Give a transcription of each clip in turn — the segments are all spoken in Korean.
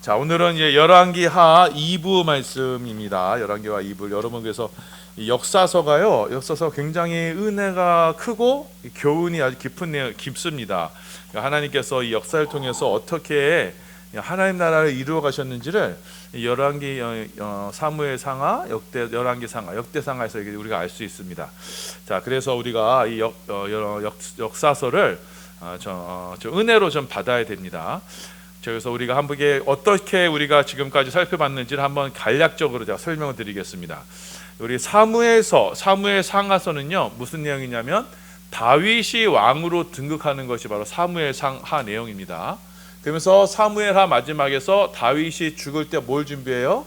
자, 오늘은 이제 열왕기하 2부 말씀입니다. 열왕기하 2부. 여러분, 그래서 이 역사서 굉장히 은혜가 크고 교훈이 아주 깊습니다. 하나님께서 이 역사를 통해서 어떻게 하나님 나라를 이루어 가셨는지를 열왕기, 사무엘상하, 열왕기상하, 역대상하에서 우리가 알 수 있습니다. 자, 그래서 우리가 이 역사서를 은혜로 좀 받아야 됩니다. 그래서 우리가 한번 어떻게 우리가 지금까지 살펴봤는지를 한번 간략적으로 제가 설명을 드리겠습니다. 우리 사무엘상하서는요 무슨 내용이냐면 다윗이 왕으로 등극하는 것이 바로 사무엘상하 내용입니다. 그러면서 사무엘하 마지막에서 다윗이 죽을 때 뭘 준비해요?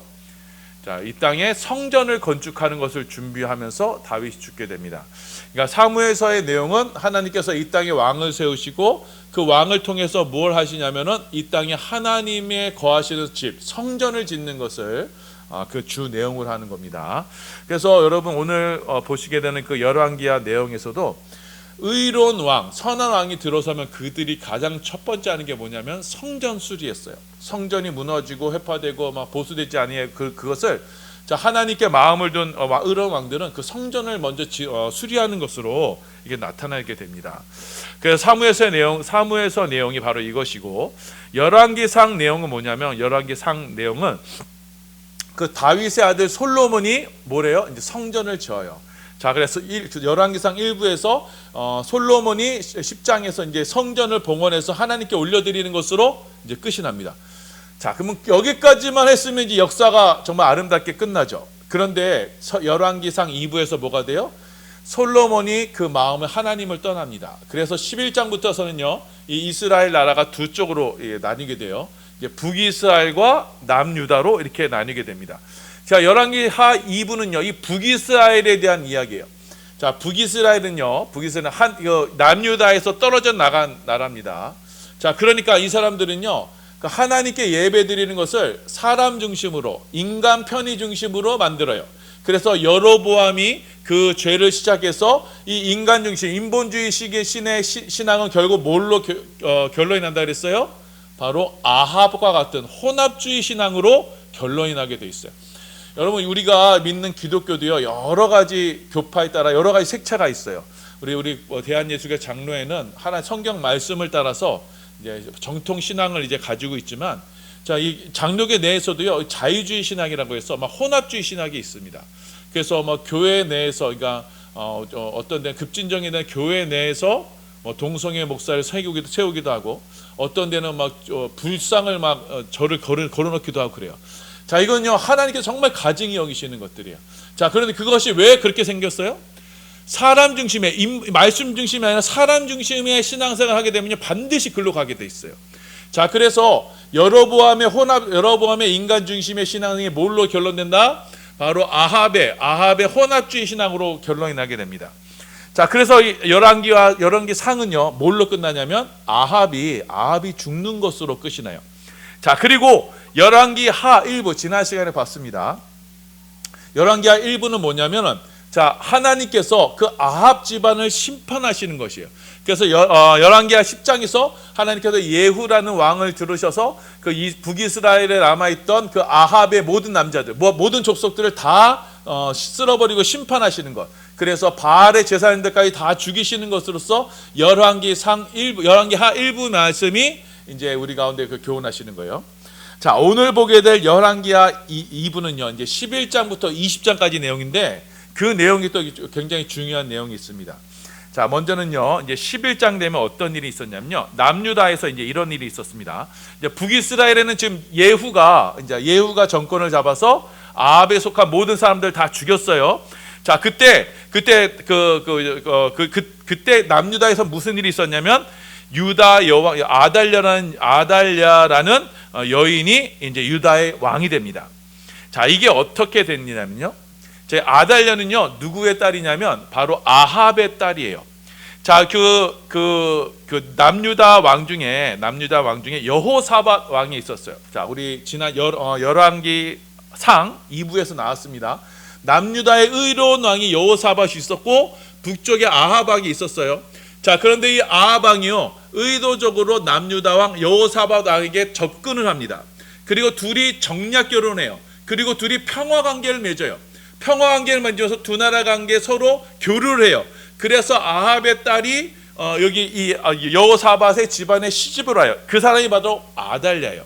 자, 이 땅에 성전을 건축하는 것을 준비하면서 다윗이 죽게 됩니다. 그러니까 사무엘서의 내용은 하나님께서 이 땅에 왕을 세우시고 그 왕을 통해서 뭘 하시냐면은 이 땅에 하나님의 거하시는 집, 성전을 짓는 것을 그 주 내용을 하는 겁니다. 그래서 여러분 오늘 보시게 되는 그 열왕기하 내용에서도 의로운 왕, 선한 왕이 들어서면 그들이 가장 첫 번째 하는 게 뭐냐면 성전 수리했어요. 성전이 무너지고 회파되고 막 보수되지 아니해 그것을 자, 하나님께 마음을 둔 의로운 왕들은 그 성전을 먼저 수리하는 것으로 이게 나타나게 됩니다. 그래서 사무엘서 내용이 바로 이것이고, 열왕기상 내용은 뭐냐면 열왕기상 내용은 그 다윗의 아들 솔로몬이 뭐래요? 이제 성전을 지어요. 자, 그래서 열왕기상 1부에서 솔로몬이 10장에서 이제 성전을 봉헌해서 하나님께 올려드리는 것으로 이제 끝이 납니다. 자, 그러면 여기까지만 했으면 이제 역사가 정말 아름답게 끝나죠. 그런데 열왕기상 2부에서 뭐가 돼요? 솔로몬이 그 마음을 하나님을 떠납니다. 그래서 11장부터서는요, 이 이스라엘 나라가 두 쪽으로 나뉘게 돼요. 이제 북이스라엘과 남유다로 이렇게 나뉘게 됩니다. 자, 열왕기하 2부는요, 이 북이스라엘에 대한 이야기예요. 자, 북이스라엘은 남유다에서 떨어져 나간 나라입니다. 자, 그러니까 이 사람들은요, 하나님께 예배드리는 것을 사람 중심으로, 인간 편의 중심으로 만들어요. 그래서 여로보암이 그 죄를 시작해서 이 인간 중심, 인본주의식의 신앙은 결국 뭘로 결론이 난다 그랬어요? 바로 아합과 같은 혼합주의 신앙으로 결론이 나게 돼 있어요. 여러분, 우리가 믿는 기독교도요, 여러 가지 교파에 따라 여러 가지 색채가 있어요. 우리 대한예수교 장로회는 하나님 성경 말씀을 따라서 이제 정통 신앙을 이제 가지고 있지만, 자, 이 장로교 내에서도요 자유주의 신앙이라고 해서 막 혼합주의 신학이 있습니다. 그래서 뭐 교회 내에서, 그러니까 어떤 데는 급진정에 대한 교회 내에서 뭐 동성애 목사를 세우기도 하고, 어떤 데는 막 불상을 막 절을 걸어놓기도 하고 그래요. 자, 이건요 하나님께서 정말 가증히 여기시는 것들이에요. 자, 그런데 그것이 왜 그렇게 생겼어요? 사람 중심의, 말씀 중심이 아니라 사람 중심의 신앙생활을 하게 되면 반드시 글로 가게 돼 있어요. 자, 그래서 여로보암의 인간 중심의 신앙이 뭘로 결론된다? 바로 아합의 혼합주의 신앙으로 결론이 나게 됩니다. 자, 그래서 열왕기상은요 뭘로 끝나냐면 아합이 죽는 것으로 끝이 나요. 자, 그리고 열왕기하 1부 지난 시간에 봤습니다. 열왕기하 1부는 뭐냐면은, 자, 하나님께서 그 아합 집안을 심판하시는 것이에요. 그래서 열왕기하 10장에서 하나님께서 예후라는 왕을 들으셔서 그 북이스라엘에 남아있던 그 아합의 모든 남자들, 모든 족속들을 다 쓸어버리고 심판하시는 것. 그래서 바알의 제사장들까지 다 죽이시는 것으로서 열왕기하 1부 말씀이 이제 우리 가운데 그 교훈하시는 거예요. 자, 오늘 보게 될 열왕기하 2부는요, 이제 11장부터 20장까지 내용인데, 그 내용이 또 굉장히 중요한 내용이 있습니다. 자, 먼저는요, 이제 11장 되면 어떤 일이 있었냐면요, 남유다에서 이제 이런 일이 있었습니다. 이제 북이스라엘에는 지금 예후가 정권을 잡아서 아합에 속한 모든 사람들 다 죽였어요. 자, 그때 남유다에서 무슨 일이 있었냐면, 유다 여왕 아달랴라는 여인이 이제 유다의 왕이 됩니다. 자, 이게 어떻게 됐냐면요, 제 아달랴는요 누구의 딸이냐면 바로 아합의 딸이에요. 자, 남유다 왕 중에 여호사밧 왕이 있었어요. 자, 우리 지난 열왕기상 2부에서 나왔습니다. 남유다의 의로운 왕이 여호사밧이 있었고 북쪽에 아합 왕이 있었어요. 자, 그런데 이 아합 왕이요 의도적으로 남유다 왕 여호사밧 왕에게 접근을 합니다. 그리고 둘이 정략 결혼해요. 그리고 둘이 평화 관계를 맺어요. 평화 관계를 맺어서 두 나라 관계 서로 교류를 해요. 그래서 아합의 딸이 여기 이 여호사밧의 집안에 시집을 와요. 그 사람이 바로 아달랴예요.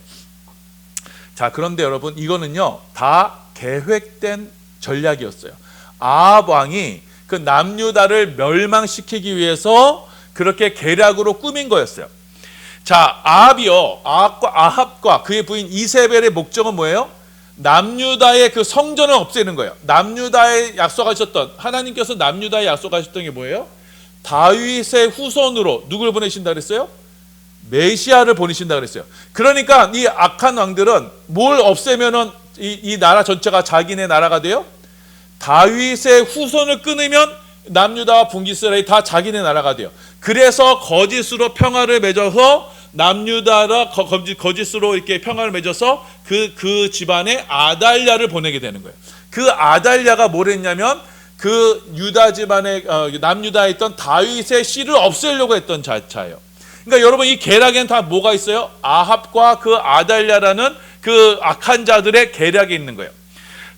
자, 그런데 여러분, 이거는요 다 계획된 전략이었어요. 아합 왕이 그 남유다를 멸망시키기 위해서 그렇게 계략으로 꾸민 거였어요. 자, 아합과 그의 부인 이세벨의 목적은 뭐예요? 남유다의 그 성전을 없애는 거예요. 남유다에 약속하셨던, 하나님께서 남유다에 약속하셨던 게 뭐예요? 다윗의 후손으로 누굴 보내신다 그랬어요? 메시아를 보내신다 그랬어요. 그러니까 이 악한 왕들은 뭘 없애면은 이 나라 전체가 자기네 나라가 돼요? 다윗의 후손을 끊으면 남유다와 북이스라엘이 다 자기네 나라가 돼요. 그래서 거짓으로 평화를 맺어서 남유다라 거짓으로 이렇게 평화를 맺어서 그 집안에 아달랴를 보내게 되는 거예요. 그 아달랴가 뭘 했냐면 그 유다 집안에 남유다에 있던 다윗의 씨를 없애려고 했던 자예요. 그러니까 여러분, 이 계략에는 다 뭐가 있어요? 아합과 그 아달랴라는 그 악한 자들의 계략이 있는 거예요.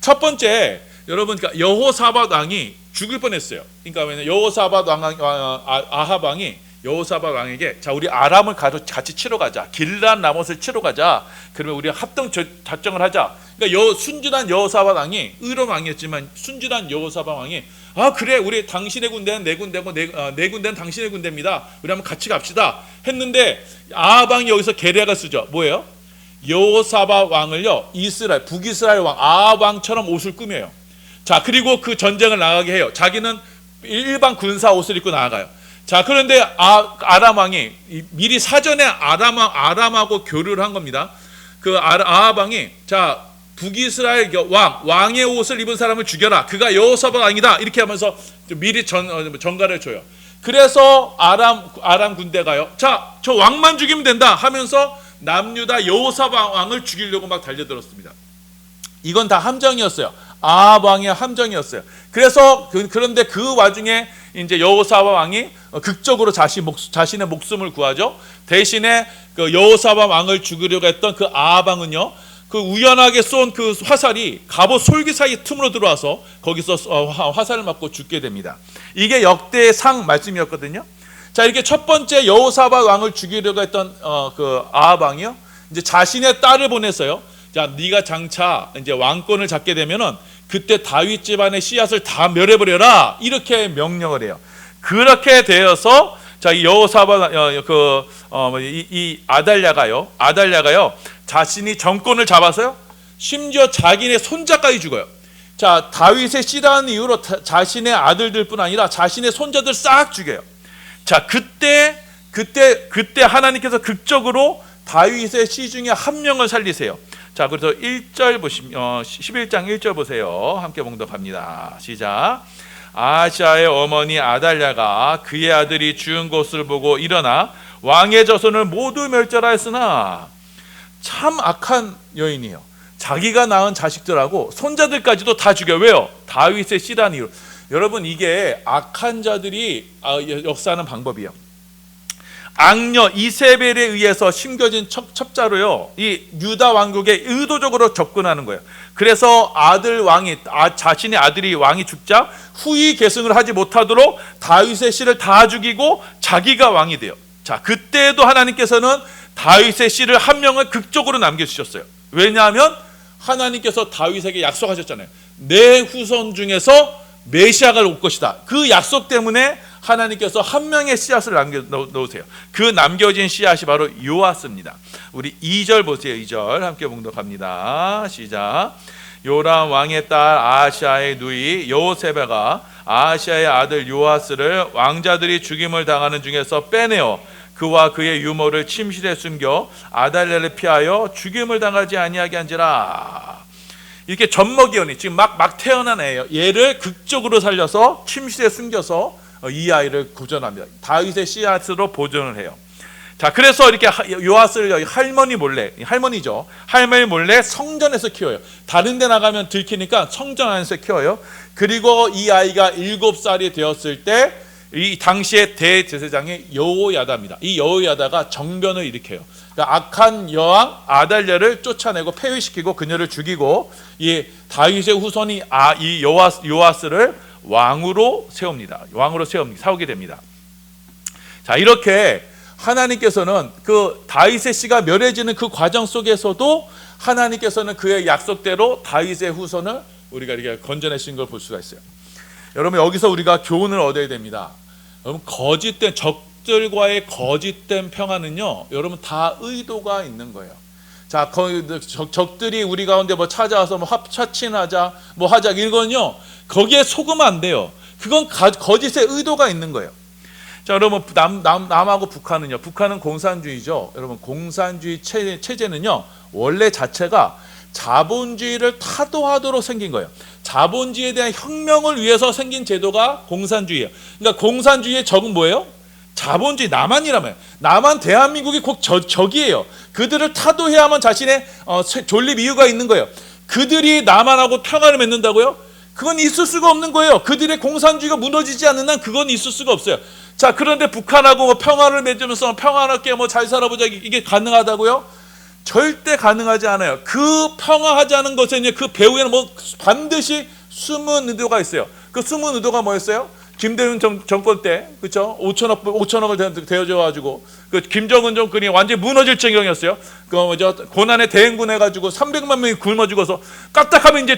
첫 번째, 여러분, 그러니까 여호사밧 왕이 죽을 뻔했어요. 그러니까 왜냐면 여호사밧 아합 왕이 여호사밧 왕에게, 자, 우리 아람을 같이 치러 가자. 길란 라못을 치러 가자. 그러면 우리 합동 작정을 하자. 그러니까 순진한 여호사밧 왕이, 의로운 왕이었지만 순진한 여호사밧 왕이, 아, 그래, 우리 당신의 군대는 내 군대고 내 군대는 당신의 군대입니다. 우리 한번 같이 갑시다. 했는데 아합 왕이 여기서 계략을 쓰죠. 뭐예요? 여호사밧 왕을요, 북이스라엘 왕 아합 왕처럼 옷을 꾸며요. 자, 그리고 그 전쟁을 나가게 해요. 자기는 일반 군사 옷을 입고 나가요. 자, 그런데 아람 왕이 미리 사전에 아람하고 교류를 한 겁니다. 그 아합 왕이, 자, 북이스라엘 왕의 옷을 입은 사람을 죽여라. 그가 여호사밧 왕이다. 이렇게 하면서 미리 전가를 줘요. 그래서 아람 군대가요, 자, 저 왕만 죽이면 된다 하면서 남유다 여호사밧 왕을 죽이려고 막 달려들었습니다. 이건 다 함정이었어요. 아합 왕의 함정이었어요. 그래서 그런데 그 와중에 이제 여호사밧 왕이 극적으로 자신의 목숨을 구하죠. 대신에 그 여호사밧 왕을 죽이려고 했던 그 아합 왕은요, 그 우연하게 쏜 그 화살이 갑옷 솔기 사이 틈으로 들어와서 거기서 화살을 맞고 죽게 됩니다. 이게 역대의 상 말씀이었거든요. 자, 이렇게 첫 번째 여호사밧 왕을 죽이려고 했던 그 아합 왕이요, 이제 자신의 딸을 보내서요, 자, 네가 장차 이제 왕권을 잡게 되면은 그때 다윗 집안의 씨앗을 다 멸해버려라, 이렇게 명령을 해요. 그렇게 되어서, 자, 이 여호사밧 이 아달랴가요 자신이 정권을 잡아서요, 심지어 자기네 손자까지 죽어요. 자, 다윗의 씨라는 이유로 자신의 아들들뿐 아니라 자신의 손자들 싹 죽여요. 자, 그때 하나님께서 극적으로 다윗의 씨 중에 한 명을 살리세요. 자, 그래서 1절 보시면 11장 1절 보세요. 함께 봉독합니다. 시작. 아하시아의 어머니 아달랴가 그의 아들이 죽은 것을 보고 일어나 왕의 자손을 모두 멸절하였으나, 참 악한 여인이에요. 자기가 낳은 자식들하고 손자들까지도 다 죽여요. 왜요? 다윗의 씨라는 이유로. 여러분, 이게 악한 자들이 역사하는 방법이에요. 악녀 이세벨에 의해서 심겨진 첩자로요, 이 유다 왕국에 의도적으로 접근하는 거예요. 그래서 자신의 아들이 왕이 죽자 후위 계승을 하지 못하도록 다윗의 씨를 다 죽이고 자기가 왕이 돼요. 자, 그때도 하나님께서는 다윗의 씨를 한 명을 극적으로 남겨주셨어요. 왜냐하면 하나님께서 다윗에게 약속하셨잖아요. 내 후손 중에서 메시아가 올 것이다. 그 약속 때문에 하나님께서 한 명의 씨앗을 남겨놓으세요. 그 남겨진 씨앗이 바로 요아스입니다. 우리 2절 보세요. 2절 함께 봉독합니다. 시작. 요람 왕의 딸 아하시아의 누이 여호세베가 아하시아의 아들 요아스를 왕자들이 죽임을 당하는 중에서 빼내어 그와 그의 유모를 침실에 숨겨 아달랴를 피하여 죽임을 당하지 아니하게 한지라. 이렇게 젖먹이언니, 지금 막 태어난 애예요. 얘를 극적으로 살려서 침실에 숨겨서 이 아이를 보존합니다. 다윗의 씨앗으로 보존을 해요. 자, 그래서 이렇게 요아스를 할머니 몰래 성전에서 키워요. 다른 데 나가면 들키니까 성전 안에서 키워요. 그리고 이 아이가 7살이 되었을 때 이 당시의 대제사장이 여호야다입니다. 이 여호야다가 정변을 일으켜요. 그러니까 악한 여왕 아달랴를 쫓아내고 폐위시키고 그녀를 죽이고 이 다윗의 후손이 이 요아스를 왕으로 세웁니다. 세우게 됩니다. 자, 이렇게 하나님께서는 그 다윗의 씨가 멸해지는 그 과정 속에서도 하나님께서는 그의 약속대로 다윗의 후손을 우리가 이렇게 건져내신 걸 볼 수가 있어요. 여러분, 여기서 우리가 교훈을 얻어야 됩니다. 여러분, 거짓된 적들과의 거짓된 평화는요, 여러분 다 의도가 있는 거예요. 자, 적들이 우리 가운데 뭐 찾아와서 뭐 합차친하자 뭐 하자, 이건요 거기에 속으면 안 돼요. 그건 거짓의 의도가 있는 거예요. 자, 여러분, 남하고 북한은요, 북한은 공산주의죠. 여러분, 공산주의 체제는요 원래 자체가 자본주의를 타도하도록 생긴 거예요. 자본주의에 대한 혁명을 위해서 생긴 제도가 공산주의예요. 그러니까 공산주의의 적은 뭐예요? 자본주의, 남한이라며요. 남한 대한민국이 곧 적이에요. 그들을 타도해야만 자신의 존립 이유가 있는 거예요. 그들이 남한하고 평화를 맺는다고요? 그건 있을 수가 없는 거예요. 그들의 공산주의가 무너지지 않는 한 그건 있을 수가 없어요. 자, 그런데 북한하고 뭐 평화를 맺으면서 평화롭게 뭐 잘 살아보자, 이게 가능하다고요? 절대 가능하지 않아요. 그 평화하자는 것에 그 배후에는 뭐 반드시 숨은 의도가 있어요. 그 숨은 의도가 뭐였어요? 김대중 정권 때, 그렇죠? 5천억을 대여줘 가지고 그 김정은 정권이 완전히 무너질 지경이었어요. 고난에 대행군 해가지고 300만 명이 굶어 죽어서 까딱하면 이제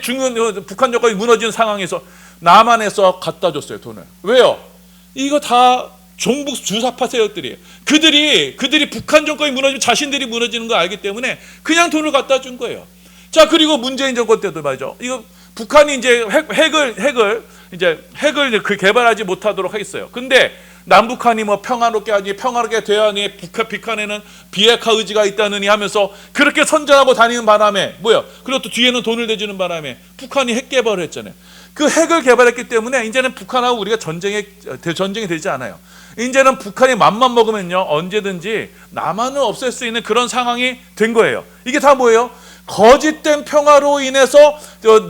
북한 정권이 무너지는 상황에서 남한에서 갖다 줬어요, 돈을. 왜요? 이거 다 종북 주사파 세력들이에요. 그들이 북한 정권이 무너지면 자신들이 무너지는 거 알기 때문에 그냥 돈을 갖다 준 거예요. 자, 그리고 문재인 정권 때도 말이죠. 이거 북한이 이제 핵을 개발하지 못하도록 했어요. 근데 남북한이 뭐 평화롭게 돼야 하니 북한에는 비핵화 의지가 있다느니 하면서 그렇게 선전하고 다니는 바람에 뭐요? 그리고 또 뒤에는 돈을 대주는 바람에 북한이 핵 개발을 했잖아요. 그 핵을 개발했기 때문에 이제는 북한하고 우리가 전쟁이 되지 않아요. 이제는 북한이 맘만 먹으면요 언제든지 남한을 없앨 수 있는 그런 상황이 된 거예요. 이게 다 뭐예요? 거짓된 평화로 인해서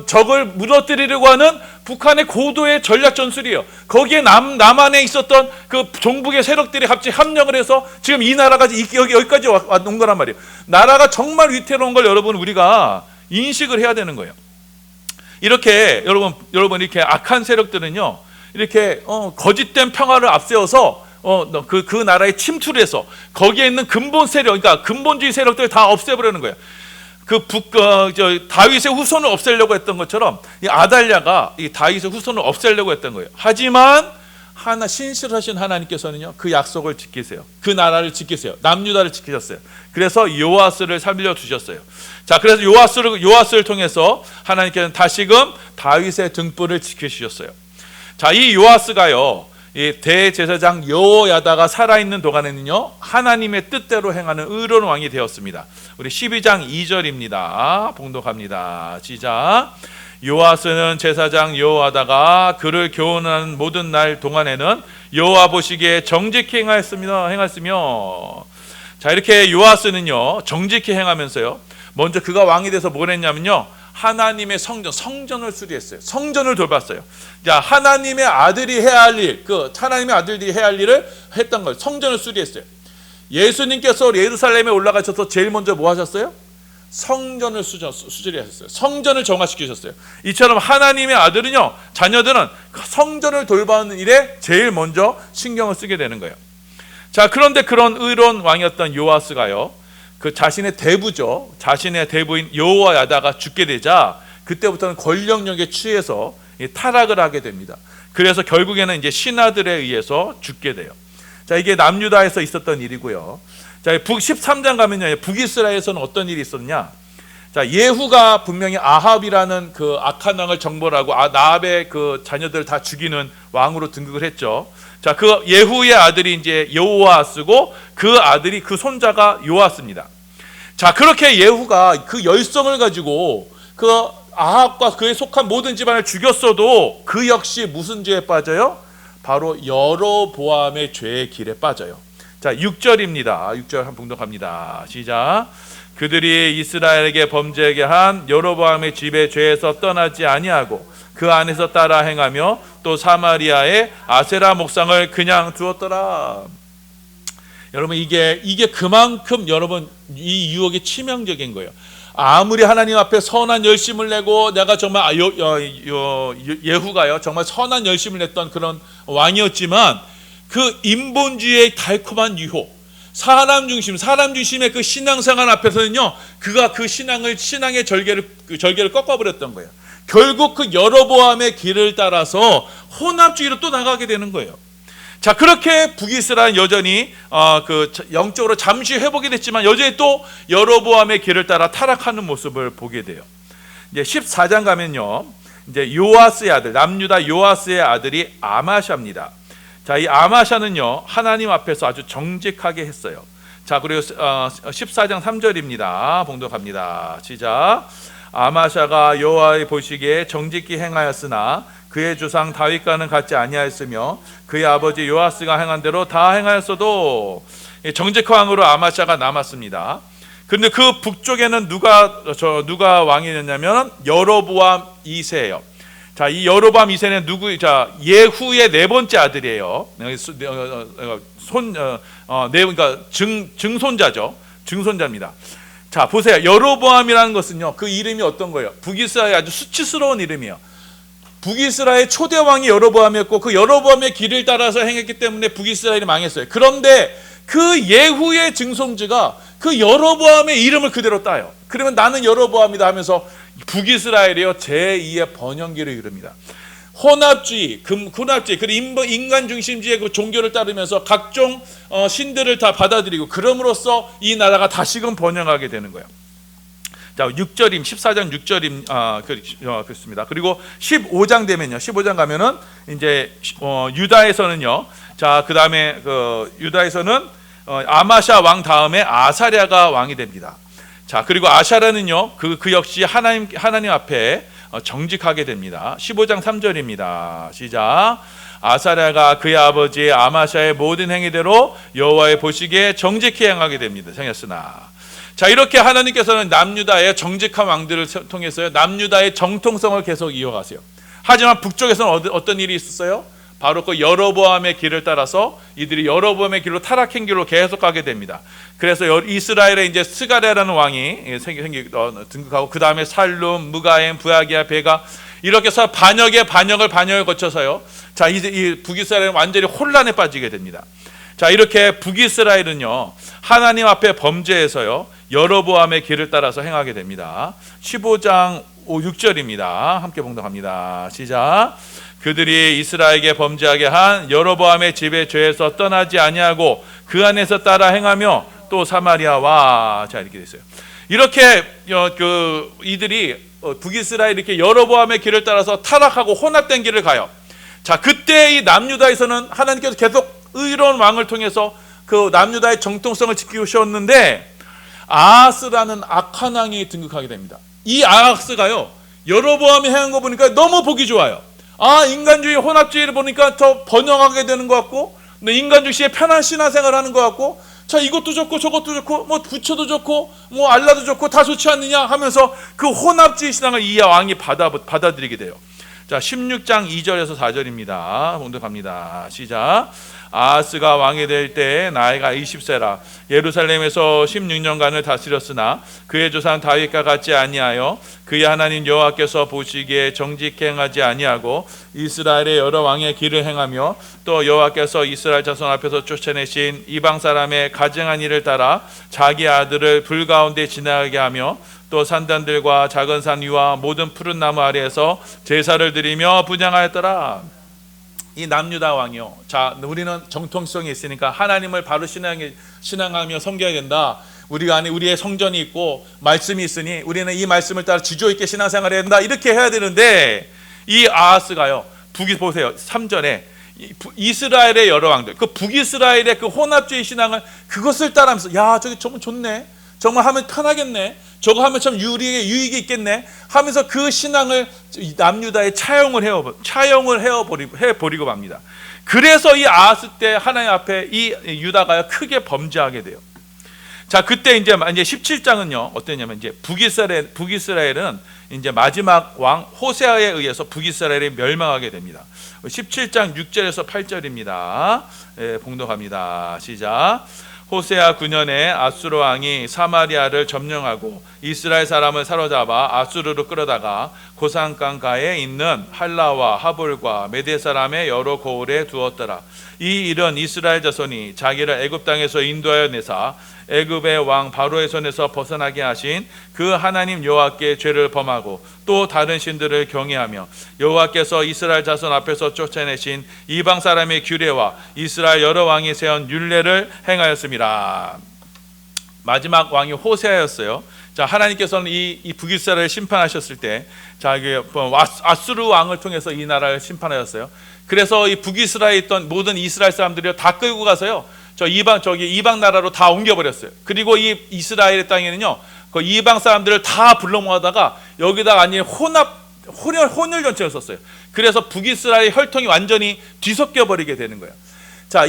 적을 무너뜨리려고 하는 북한의 고도의 전략 전술이에요. 거기에 남한에 있었던 그 종북의 세력들이 갑자기 합력을 해서 지금 이 나라가 여기까지 온 거란 말이에요. 나라가 정말 위태로운 걸 여러분 우리가 인식을 해야 되는 거예요. 이렇게 여러분 이렇게 악한 세력들은요 이렇게 거짓된 평화를 앞세워서 그 나라에 침투를 해서 거기에 있는 근본 세력, 그러니까 근본주의 세력들을 다 없애버리는 거예요. 다윗의 후손을 없애려고 했던 것처럼 이 아달랴가 이 다윗의 후손을 없애려고 했던 거예요. 하지만 신실하신 하나님께서는요 그 약속을 지키세요. 그 나라를 지키세요. 남유다를 지키셨어요. 그래서 요아스를 살려주셨어요. 자, 그래서 요아스를 통해서 하나님께서는 다시금 다윗의 등불을 지켜주셨어요. 자, 이 요아스가요 이 대제사장 여호야다가 살아있는 동안에는요 하나님의 뜻대로 행하는 의로운 왕이 되었습니다. 우리 12장 2절입니다. 봉독합니다. 시작. 요아스는 제사장 여호야다가 그를 교훈하는 모든 날 동안에는 여호와 보시기에 정직히 행하였으며 자, 이렇게 요아스는요 정직히 행하면서요 먼저 그가 왕이 돼서 뭘 했냐면요 하나님의 성전을 수리했어요. 성전을 돌봤어요. 자, 하나님의 아들들이 해야 할 일을 했던 거예요. 성전을 수리했어요. 예수님께서 예루살렘에 올라가셔서 제일 먼저 뭐 하셨어요? 성전을 수리하셨어요. 성전을 정화시키셨어요. 이처럼 하나님의 아들은요, 자녀들은 성전을 돌보는 일에 제일 먼저 신경을 쓰게 되는 거예요. 자, 그런데 그런 의로운 왕이었던 요아스가요, 그 자신의 대부인 여호야다가 죽게 되자 그때부터는 권력력에 취해서 타락을 하게 됩니다. 그래서 결국에는 이제 신하들에 의해서 죽게 돼요. 자, 이게 남유다에서 있었던 일이고요. 자, 북 13장 가면요, 북이스라엘에서는 어떤 일이 있었냐? 자, 예후가 분명히 아합이라는 그 악한 왕을 정벌하고 나합의 그 자녀들 다 죽이는 왕으로 등극을 했죠. 자, 그 예후의 아들이 이제 여호아스고 그 손자가 요아스입니다. 자, 그렇게 예후가 그 열성을 가지고 그 아합과 그에 속한 모든 집안을 죽였어도 그 역시 무슨 죄에 빠져요? 바로 여로보암의 죄의 길에 빠져요. 자, 6절입니다. 6절 한 봉독합니다. 시작. 그들이 이스라엘에게 범죄하게 한 여로보암의 집의 죄에서 떠나지 아니하고 그 안에서 따라 행하며 또 사마리아의 아세라 목상을 그냥 두었더라. 여러분 이게 그만큼 여러분 이 유혹이 치명적인 거예요. 아무리 하나님 앞에 선한 열심을 내고 내가 정말 예후가요 정말 선한 열심을 냈던 그런 왕이었지만 그 인본주의의 달콤한 유혹, 사람 중심의 그 신앙생활 앞에서는요 그가 그 신앙의 절개를 꺾어버렸던 거예요. 결국 그 여로보암의 길을 따라서 혼합주의로 또 나가게 되는 거예요. 자, 그렇게 북이스라엘은 여전히 그 영적으로 잠시 회복이 됐지만 여전히 또 여로보암의 길을 따라 타락하는 모습을 보게 돼요. 이제 14장 가면요, 이제 요아스의 아들, 남유다 요아스의 아들이 아마샤입니다. 자, 이 아마샤는요 하나님 앞에서 아주 정직하게 했어요. 자, 그리고 14장 3절입니다. 봉독합니다. 시작. 아마샤가 여호와의 보시기에 정직히 행하였으나 그의 주상 다윗과는 같지 아니하였으며 그의 아버지 요아스가 행한 대로 다 행하였어도 정직한 왕으로 아마샤가 남았습니다. 그런데 그 북쪽에는 누가 왕이 됐냐면 여로보암 2세예요. 자, 이 여로보암 2세는 자, 예후의 네 번째 아들이에요. 그러니까 증손자죠. 증손자입니다. 자, 보세요. 여로보암이라는 것은요, 그 이름이 어떤 거예요? 북이스라엘 아주 수치스러운 이름이에요. 북이스라엘 초대 왕이 여로보암이었고 그 여로보암의 길을 따라서 행했기 때문에 북이스라엘이 망했어요. 그런데 그 예후의 증손자가 그 여로보암의 이름을 그대로 따요. 그러면 나는 여로보암이다 하면서 북이스라엘이요 제2의 번영기를 이룹니다. 혼합주의, 그리고 인간 중심주의 그 종교를 따르면서 각종 신들을 다 받아들이고 그럼으로써 이 나라가 다시금 번영하게 되는 거예요. 자, 6절임 14장 6절임 그렇습니다. 그리고 15장 되면요. 15장 가면은 이제 유다에서는요. 자, 그다음에 그 유다에서는 아마샤 왕 다음에 아사랴가 왕이 됩니다. 자, 그리고 아샤랴는요. 그 역시 하나님 앞에 정직하게 됩니다. 15장 3절입니다. 시작. 아사랴가 그의 아버지 아마샤의 모든 행위대로 여호와의 보시기에 정직히 행하게 됩니다. 생겼으나 자, 이렇게 하나님께서는 남유다의 정직한 왕들을 통해서요 남유다의 정통성을 계속 이어가세요. 하지만 북쪽에서는 어떤 일이 있었어요? 바로 그 여로보암의 길을 따라서 이들이 여로보암의 길로 타락한 길로 계속 가게 됩니다. 그래서 이스라엘에 이제 스가랴라는 왕이 등극하고 그 다음에 살룸, 무가엠, 부하기야, 베가 이렇게 해서 반역을 거쳐서요. 자, 이제 이 북이스라엘은 완전히 혼란에 빠지게 됩니다. 자, 이렇게 북이스라엘은요 하나님 앞에 범죄해서요 여로보암의 길을 따라서 행하게 됩니다. 15장 6절입니다. 함께 봉독합니다. 시작. 그들이 이스라엘에게 범죄하게 한 여로보암의 집의 죄에서 떠나지 아니하고 그 안에서 따라 행하며 또 사마리아와 자 이렇게 됐어요. 이렇게 이들이 북이스라엘 이렇게 여로보암의 길을 따라서 타락하고 혼합된 길을 가요. 자, 그때 이 남유다에서는 하나님께서 계속 의로운 왕을 통해서 그 남유다의 정통성을 지키셨는데 아하스라는 악한 왕이 등극하게 됩니다. 이 아하스가요 여로보암이 행한 거 보니까 너무 보기 좋아요. 인간주의 혼합주의를 보니까 더 번영하게 되는 것 같고 인간주의에 편한 신앙생활을 하는 것 같고 자, 이것도 좋고 저것도 좋고 뭐 부처도 좋고 뭐 알라도 좋고 다 좋지 않느냐 하면서 그 혼합주의 신앙을 이 왕이 받아들이게 돼요. 자, 16장 2절에서 4절입니다. 봉독합니다. 시작. 아하스가 왕이 될 때 나이가 20세라 예루살렘에서 16년간을 다스렸으나 그의 조상 다윗과 같지 아니하여 그의 하나님 여호와께서 보시기에 정직히 행하지 아니하고 이스라엘의 여러 왕의 길을 행하며 또 여호와께서 이스라엘 자손 앞에서 쫓아내신 이방 사람의 가증한 일을 따라 자기 아들을 불 가운데 지나가게 하며 또 산단들과 작은 산 위와 모든 푸른 나무 아래에서 제사를 드리며 분향하였더라. 이 남유다 왕이요. 자, 우리는 정통성이 있으니까 하나님을 바로 신앙하며 섬겨야 된다. 우리가 안에 우리의 성전이 있고 말씀이 있으니 우리는 이 말씀을 따라 지조 있게 신앙생활해야 된다. 이렇게 해야 되는데 이 아하스가요. 보세요. 3절에 이스라엘의 여러 왕들, 그 북이스라엘의 그 혼합주의 신앙을 그것을 따라하면서 야, 저기 정말 좋네. 정말 하면 편하겠네. 저거 하면 참 유익이 있겠네 하면서 그 신앙을 남유다에 차용을 해버리고 맙니다. 그래서 이 아하스 때 하나님 앞에 이 유다가 크게 범죄하게 돼요. 자, 그때 이제 17장은요 어땠냐면 이제 북이스라엘은 이제 마지막 왕 호세아에 의해서 북이스라엘이 멸망하게 됩니다. 17장 6절에서 8절입니다. 봉독합니다. 시작. 호세아 9년에 아수르 왕이 사마리아를 점령하고 이스라엘 사람을 사로잡아 아수르로 끌어다가 고산강가에 있는 할라와 하볼과 메대 사람의 여러 고을에 두었더라. 이 일은 이스라엘 자손이 자기를 애굽 땅에서 인도하여 내사 애굽의 왕 바로의 손에서 벗어나게 하신 그 하나님 여호와께 죄를 범하고 또 다른 신들을 경외하며 여호와께서 이스라엘 자손 앞에서 쫓아내신 이방 사람의 규례와 이스라엘 여러 왕이 세운 율례를 행하였습니다. 마지막 왕이 호세아였어요. 자, 하나님께서는 이 북이스라엘을 심판하셨을 때, 자, 이게 아수르 왕을 통해서 이 나라를 심판하셨어요. 그래서 이 북이스라엘에 있던 모든 이스라엘 사람들이 다 끌고 가서요, 이방 나라로 다 옮겨버렸어요. 그리고 이 이스라엘의 땅에는요, 그 이방 사람들을 다 불러 모아다가 여기다가 아니 혼혈 전체를 썼어요. 그래서 북이스라엘 혈통이 완전히 뒤섞여 버리게 되는 거예요. 자,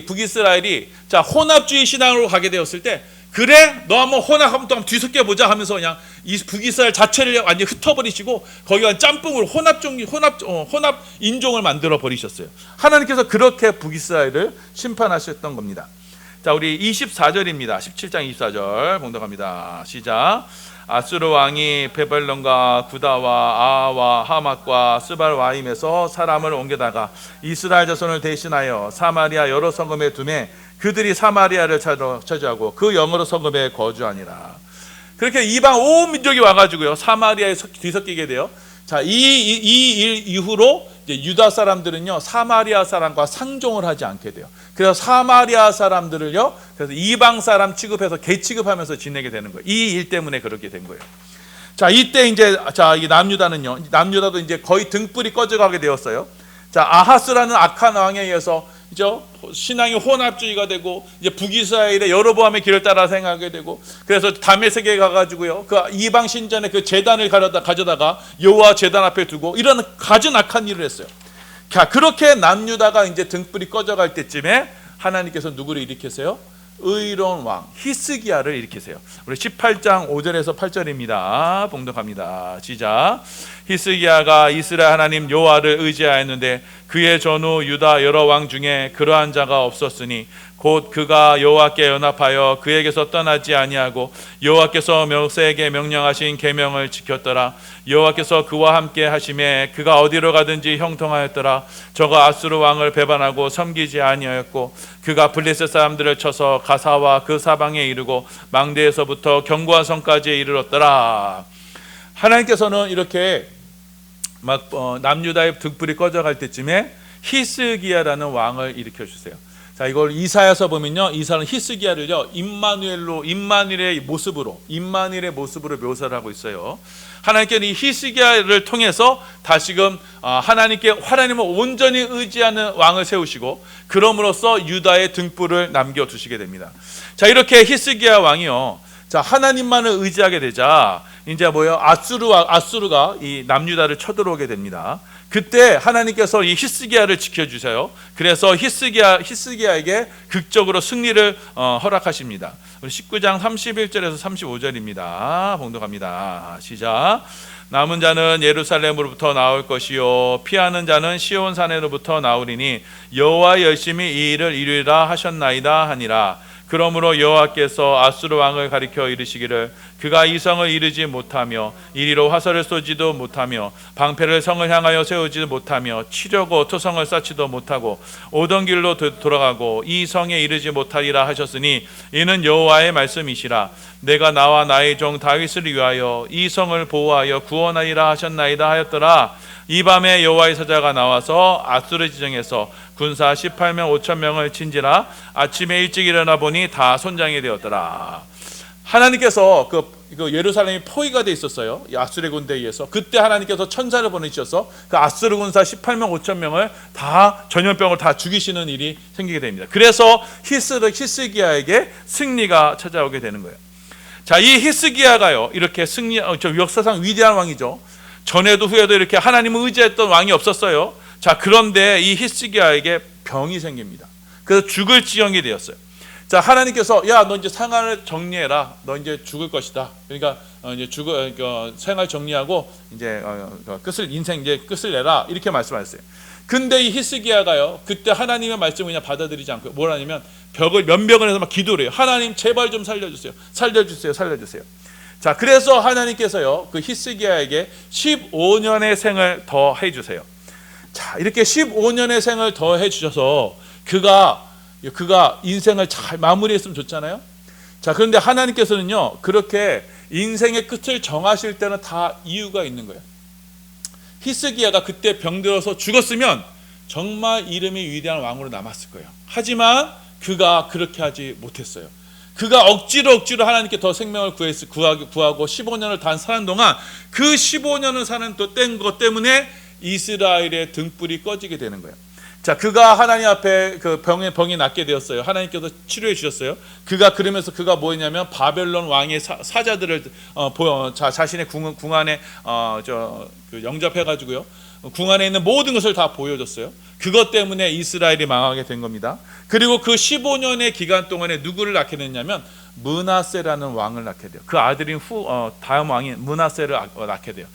북이스라엘이 자, 혼합주의 신앙으로 가게 되었을 때, 그래, 너 한번 혼합 뒤섞여 보자 하면서 그냥 이 북이스라엘 자체를 완전히 흩어버리시고 거기가 짬뽕으로 혼합 인종을 만들어 버리셨어요. 하나님께서 그렇게 북이스라엘을 심판하셨던 겁니다. 자, 우리 24절입니다. 17장 24절 봉독합니다. 시작. 아수르 왕이 베벨론과 구다와 아와 하맛과 스발와임에서 사람을 옮겨다가 이스라엘 자손을 대신하여 사마리아 여러 성읍에 두매 그들이 사마리아를 차지하고 그 영으로 성읍에 거주하니라. 그렇게 이방 온 민족이 와가지고요, 사마리아에 뒤섞이게 돼요. 자, 이 일 이후로 이제 유다 사람들은요, 사마리아 사람과 상종을 하지 않게 돼요. 그래서 사마리아 사람들을요, 그래서 이방 사람 취급해서 개 취급하면서 지내게 되는 거예요. 이 일 때문에 그렇게 된 거예요. 자, 이때 이제 이 남유다도 이제 거의 등불이 꺼져가게 되었어요. 자, 아하스라는 악한 왕에 의해서 신앙이 혼합주의가 되고 이제 북이스라엘의 여로보암의 길을 따라 생각하게 되고, 그래서 다메섹에 가가지고요, 그 이방 신전의 그 제단을 가져다가 여호와 제단 앞에 두고 이런 가진 악한 일을 했어요. 자, 그렇게 남유다가 이제 등불이 꺼져갈 때쯤에 하나님께서 누구를 일으키세요? 의로운 왕 히스기야를 일으키세요. 우리 18장 5절에서 8절입니다. 봉독합니다. 시작. 히스기야가 이스라엘 하나님 여호와를 의지하였는데 그의 전후 유다 여러 왕 중에 그러한 자가 없었으니 곧 그가 여호와께 연합하여 그에게서 떠나지 아니하고 여호와께서 모세에게 명령하신 계명을 지켰더라. 여호와께서 그와 함께 하심에 그가 어디로 가든지 형통하였더라. 저가 아수르 왕을 배반하고 섬기지 아니하였고 그가 블레셋 사람들을 쳐서 가사와 그 사방에 이르고 망대에서부터 견고한 성까지 이르렀더라. 하나님께서는 이렇게 남유다의 등불이 꺼져갈 때쯤에 히스기야라는 왕을 일으켜 주세요. 자, 이걸 이사야서 보면요, 이사는 히스기야를요 임마누엘의 모습으로 묘사를 하고 있어요. 하나님께는 이 히스기야를 통해서 다시금 하나님을 온전히 의지하는 왕을 세우시고 그럼으로써 유다의 등불을 남겨 두시게 됩니다. 자, 이렇게 히스기야 왕이요, 자, 하나님만을 의지하게 되자 이제 아수르가 이 남유다를 쳐들어오게 됩니다. 그때 하나님께서 이 히스기야를 지켜주세요. 그래서 히스기야에게 극적으로 승리를 허락하십니다. 우리 19장 31절에서 35절입니다. 봉독합니다. 시작. 남은 자는 예루살렘으로부터 나올 것이요 피하는 자는 시온 산에로부터 나오리니 여호와 열심히 이 일을 이루리라 하셨나이다 하니라. 그러므로 여호와께서 아수르 왕을 가리켜 이르시기를 그가 이 성을 이르지 못하며 이리로 화살을 쏘지도 못하며 방패를 성을 향하여 세우지도 못하며 치려고 토성을 쌓지도 못하고 오던 길로 돌아가고 이 성에 이르지 못하리라 하셨으니 이는 여호와의 말씀이시라. 내가 나와 나의 종 다윗을 위하여 이 성을 보호하여 구원하리라 하셨나이다 하였더라. 이 밤에 여호와의 사자가 나와서 아수르 지정에서 군사 18명 5천 명을 친지라. 아침에 일찍 일어나 보니 다 손장이 되었더라. 하나님께서 그 예루살렘이 포위가 돼 있었어요. 이 아수르 군대에 의해서. 그때 하나님께서 천사를 보내주셔서 그 아수르 군사 18명 5천 명을 다 전염병을 다 죽이시는 일이 생기게 됩니다. 그래서 히스기야에게 승리가 찾아오게 되는 거예요. 자, 이 히스기야가요, 이렇게 역사상 위대한 왕이죠. 전에도 후에도 이렇게 하나님을 의지했던 왕이 없었어요. 자, 그런데 이 히스기야에게 병이 생깁니다. 그래서 죽을 지경이 되었어요. 자, 하나님께서 야, 너 이제 생활을 정리해라. 너 이제 죽을 것이다. 그러니까 이제 생활 정리하고 이제 인생 이제 끝을 내라. 이렇게 말씀하셨어요. 근데 이 히스기야가요, 그때 하나님의 말씀을 그냥 받아들이지 않고 뭐라냐면 면벽을 해서 막 기도를 해요. 하나님 제발 좀 살려주세요. 살려주세요. 살려주세요. 자, 그래서 하나님께서요, 그 히스기야에게 15년의 생을 더 해주세요. 자, 이렇게 15년의 생을 더 해주셔서 그가 인생을 잘 마무리했으면 좋잖아요. 자, 그런데 하나님께서는요, 그렇게 인생의 끝을 정하실 때는 다 이유가 있는 거예요. 히스기야가 그때 병들어서 죽었으면 정말 이름이 위대한 왕으로 남았을 거예요. 하지만 그가 그렇게 하지 못했어요. 그가 억지로 하나님께 더 생명을 구하고 15년을 단 사는 동안 그 15년을 사는 또 뗀 것 때문에 이스라엘의 등불이 꺼지게 되는 거예요. 자, 그가 하나님 앞에 그 병이 낫게 되었어요. 하나님께서 치료해 주셨어요. 그러면서 그가 뭐였냐면 바벨론 왕의 사자들을 자신의 궁 안에 영접해 가지고요, 궁 안에 있는 모든 것을 다 보여줬어요. 그것 때문에 이스라엘이 망하게 된 겁니다. 그리고 그 15년의 기간 동안에 누구를 낳게 됐냐면 므낫세라는 왕을 낳게 돼요. 그 아들인 다음 왕인 므낫세를 낳게 돼요.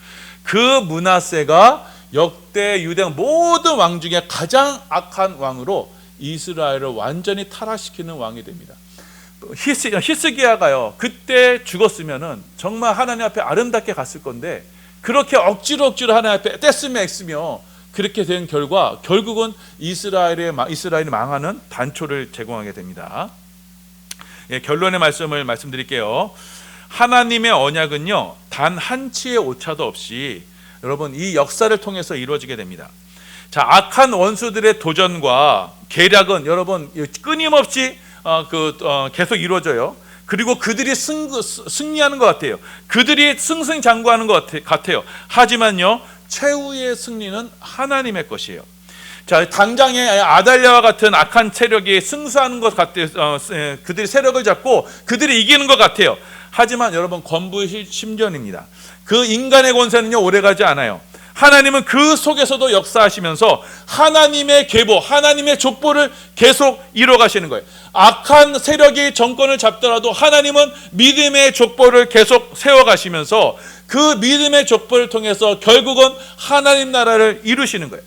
그 므낫세가 역대 유대 모든 왕 중에 가장 악한 왕으로 이스라엘을 완전히 타락시키는 왕이 됩니다. 히스기야가요, 그때 죽었으면은 정말 하나님 앞에 아름답게 갔을 건데 그렇게 억지로 하나님 앞에 떼쓰며 애쓰며 그렇게 된 결과 결국은 이스라엘이 망하는 단초를 제공하게 됩니다. 예, 결론의 말씀을 말씀드릴게요. 하나님의 언약은요, 단 한치의 오차도 없이 여러분 이 역사를 통해서 이루어지게 됩니다. 자, 악한 원수들의 도전과 계략은 여러분 끊임없이 계속 이루어져요. 그리고 그들이 승리하는 것 같아요. 그들이 승승장구하는 것 같아요. 하지만요, 최후의 승리는 하나님의 것이에요. 자, 당장에 아달랴와 같은 악한 세력이 승수하는 것 같아요. 그들이 세력을 잡고 그들이 이기는 것 같아요. 하지만 여러분 권부심전입니다. 그 인간의 권세는요, 오래가지 않아요. 하나님은 그 속에서도 역사하시면서 하나님의 계보, 하나님의 족보를 계속 이뤄가시는 거예요. 악한 세력이 정권을 잡더라도 하나님은 믿음의 족보를 계속 세워가시면서 그 믿음의 족보를 통해서 결국은 하나님 나라를 이루시는 거예요.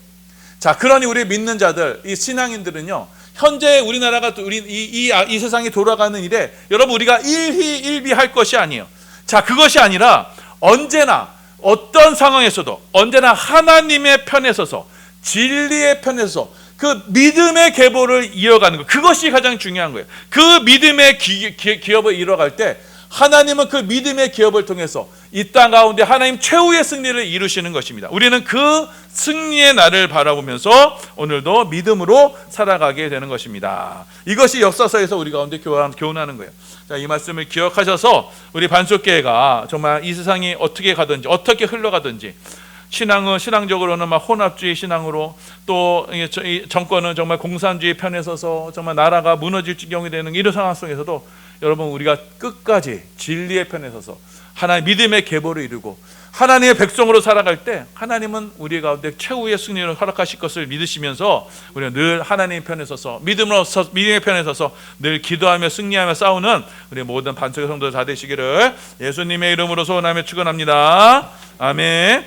자, 그러니 우리 믿는 자들, 이 신앙인들은요, 현재 우리나라가 이 세상이 돌아가는 일에 여러분 우리가 일희일비할 것이 아니에요. 자, 그것이 아니라 언제나 어떤 상황에서도 언제나 하나님의 편에 서서 진리의 편에 서서 그 믿음의 계보를 이어가는 것, 그것이 가장 중요한 거예요. 그 믿음의 기업을 이뤄갈 때 하나님은 그 믿음의 기업을 통해서 이 땅 가운데 하나님 최후의 승리를 이루시는 것입니다. 우리는 그 승리의 날을 바라보면서 오늘도 믿음으로 살아가게 되는 것입니다. 이것이 역사서에서 우리 가운데 교훈하는 거예요. 자, 이 말씀을 기억하셔서 우리 반석교회가 정말 이 세상이 어떻게 가든지 어떻게 흘러가든지 신앙적으로는 막 혼합주의 신앙으로, 또 정권은 정말 공산주의 편에 서서 정말 나라가 무너질 지경이 되는 이런 상황 속에서도 여러분 우리가 끝까지 진리의 편에 서서 하나님 믿음의 계보를 이루고 하나님의 백성으로 살아갈 때 하나님은 우리 가운데 최후의 승리를 허락하실 것을 믿으시면서 우리는 늘 하나님의 편에 서서 믿음의 편에 서서 늘 기도하며 승리하며 싸우는 우리 모든 반석의 성도들 다 되시기를 예수님의 이름으로 소원하며 축원합니다. 아멘.